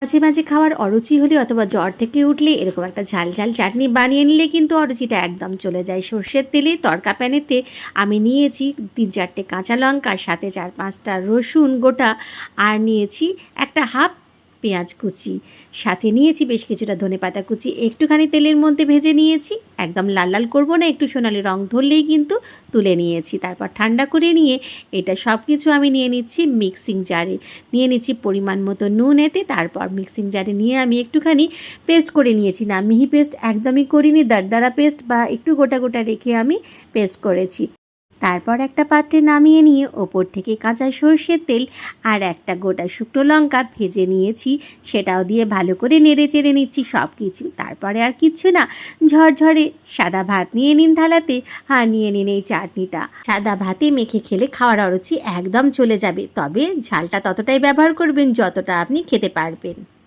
মাঝে মাঝে খাওয়ার অরুচি হলে অথবা জ্বর থেকে উঠলে এরকম একটা ঝাল ঝাল চাটনি বানিয়ে নিলে কিন্তু অরুচিটা একদম চলে যায়। সর্ষের তেলে তড়কা প্যানেতে আমি নিয়েছি 3-4টে কাঁচা লঙ্কা, সাথে 4-5টা রসুন গোটা, আর নিয়েছি একটা হাফ পেঁয়াজ কুচি, সাথে নিয়েছি বেশ কিছুটা ধনেপাতা কুচি। একটুখানি তেলের মধ্যে ভেজে নিয়েছি, একদম লাল লাল করবো না, একটু সোনালি রং ধরলেই কিন্তু তুলে নিয়েছি। তারপর ঠান্ডা করে নিয়ে এটা সব কিছু আমি নিয়ে নিচ্ছি মিক্সিং জারে, নিয়ে নিচ্ছি পরিমাণ মতো নুন এতে। তারপর মিক্সিং জারে নিয়ে আমি একটুখানি পেস্ট করে নিয়েছি, না মিহি পেস্ট একদমই করিনি, দরদরা পেস্ট বা একটু গোটা গোটা রেখে আমি পেস্ট করেছি। তারপর একটা পাত্রে নামিয়ে নিয়ে ওপর থেকে কাঁচা সর্ষের তেল আর একটা গোটা শুকনো লঙ্কা ভেজে নিয়েছি, সেটাও দিয়ে ভালো করে নেড়ে চেড়ে নিচ্ছি সব কিছু। তারপরে আর কিচ্ছু না, ঝরঝরে সাদা ভাত নিয়ে নিন থালাতে, আর নিয়ে নিন এই চাটনিটা। সাদা ভাতে মেখে খেলে খাওয়ার অরুচি একদম চলে যাবে, তবে ঝালটা ততটাই ব্যবহার করবেন যতটা আপনি খেতে পারবেন।